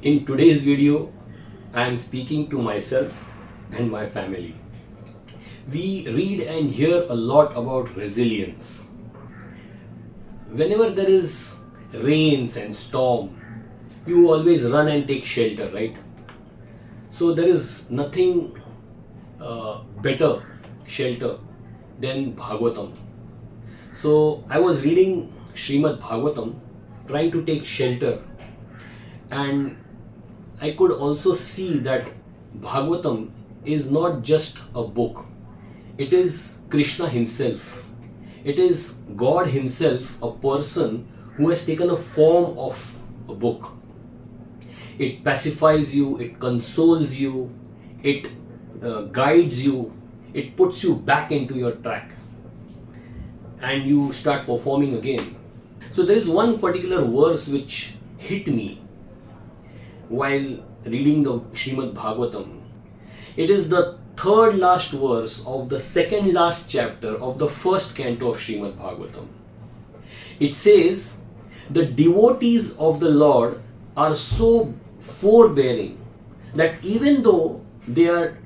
In today's video, I am speaking to myself and my family. We read and hear a lot about resilience. Whenever there is rains and storm, you always run and take shelter, right? So there is nothing better shelter than Bhagavatam. So I was reading Srimad Bhagavatam, trying to take shelter, and I could also see that Bhagavatam is not just a book, it is Krishna himself. It is God himself, a person who has taken a form of a book. It pacifies you, it consoles you, it guides you, it puts you back into your track, and you start performing again. So there is one particular verse which hit me while reading the Srimad Bhagavatam. It is the third last verse of the second last chapter of the first canto of Srimad Bhagavatam. It says, the devotees of the Lord are so forbearing that even though they are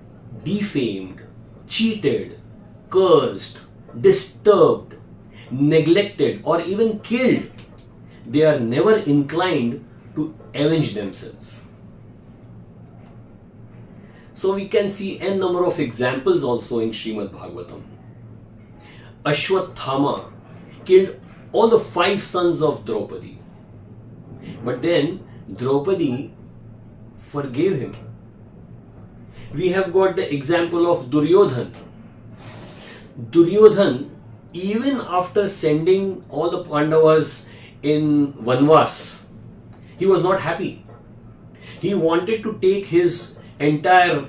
defamed, cheated, cursed, disturbed, neglected, or even killed, they are never inclined to avenge themselves. So we can see n number of examples also in Srimad Bhagavatam. Ashwathama killed all the 5 sons of Draupadi. But then Draupadi forgave him. We have got the example of Duryodhan. Duryodhan, even after sending all the Pandavas in Vanvas, he was not happy. He wanted to take his entire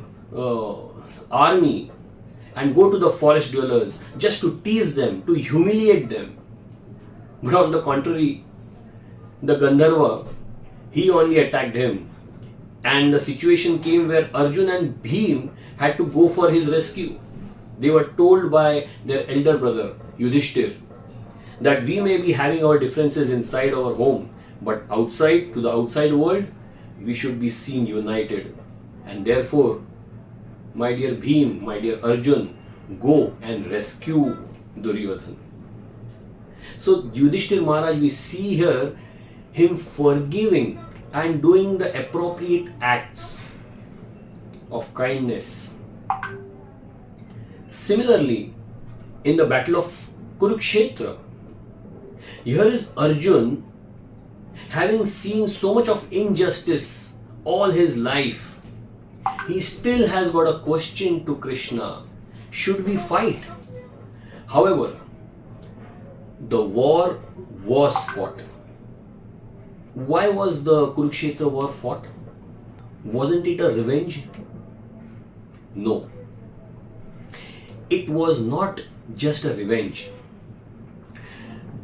army and go to the forest dwellers just to tease them, to humiliate them. But on the contrary, the Gandharva, he only attacked him. And the situation came where Arjun and Bhim had to go for his rescue. They were told by their elder brother, Yudhishthir, that we may be having our differences inside our home, but outside, to the outside world, we should be seen united. And therefore, my dear Bhim, my dear Arjun, go and rescue Duryodhan. So Yudhishthir Maharaj, we see here him forgiving and doing the appropriate acts of kindness. Similarly, in the battle of Kurukshetra, here is Arjun having seen so much of injustice all his life. He still has got a question to Krishna: should we fight? However, the war was fought. Why was the Kurukshetra war fought? Wasn't it a revenge? No. It was not just a revenge.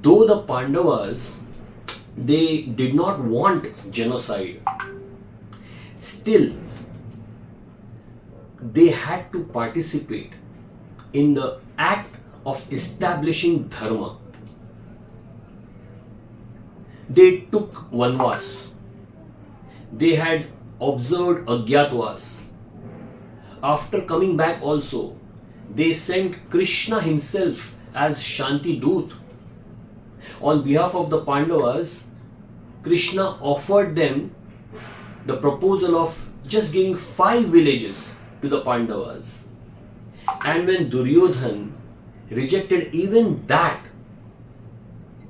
Though the Pandavas, they did not want genocide, still they had to participate in the act of establishing dharma. They took Vanvas. They had observed Agyatvas. After coming back also, they sent Krishna himself as Shanti Doot. On behalf of the Pandavas, Krishna offered them the proposal of just giving 5 villages to the Pandavas. And when Duryodhan rejected even that,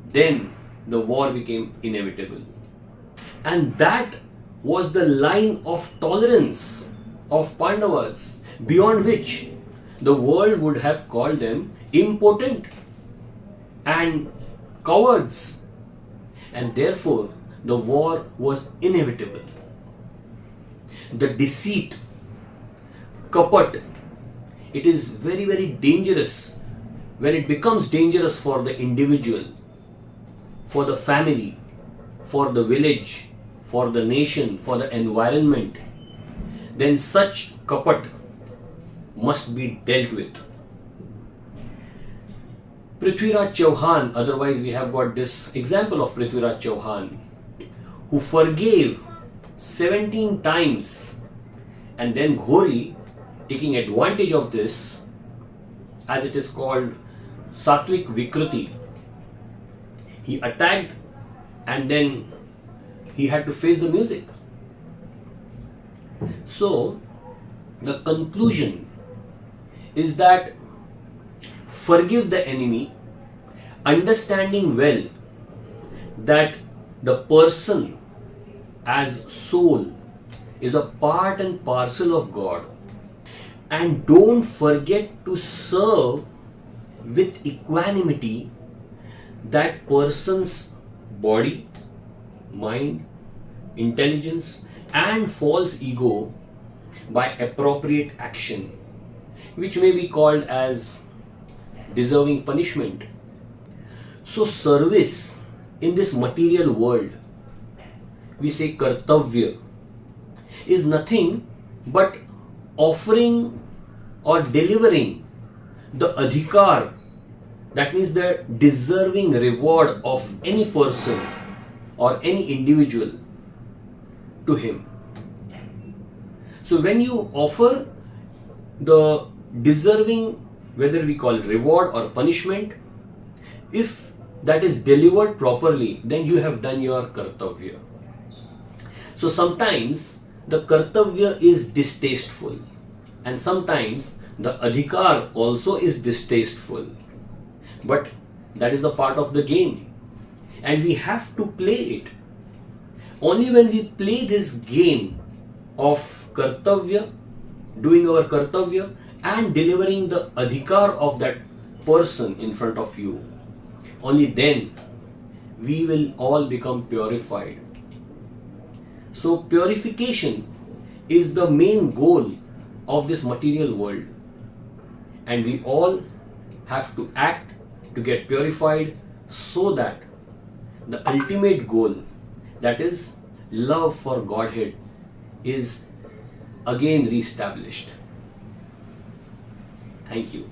then the war became inevitable. And that was the line of tolerance of Pandavas, beyond which the world would have called them impotent and cowards. And therefore, the war was inevitable. The deceit, kapat, it is very, very dangerous when it becomes dangerous for the individual, for the family, for the village, for the nation, for the environment. Then such kapat must be dealt with. Prithviraj Chauhan, otherwise we have got this example of Prithviraj Chauhan, who forgave 17 times. And then Ghori, taking advantage of this, as it is called Sattvic Vikruti, he attacked and then he had to face the music. So, the conclusion is that forgive the enemy, understanding well that the person as soul is a part and parcel of God, and don't forget to serve with equanimity that person's body, mind, intelligence and false ego by appropriate action, which may be called as deserving punishment. So service in this material world, we say kartavya, is nothing but offering or delivering the adhikar, that means the deserving reward of any person or any individual to him. So when you offer the deserving, whether we call reward or punishment, if that is delivered properly, then you have done your kartavya. So sometimes the kartavya is distasteful, and sometimes the adhikar also is distasteful, but that is the part of the game and we have to play it. Only when we play this game of kartavya, doing our kartavya and delivering the adhikar of that person in front of you, only then we will all become purified. So purification is the main goal of this material world, and we all have to act to get purified so that the ultimate goal, that is love for Godhead, is again re-established. Thank you.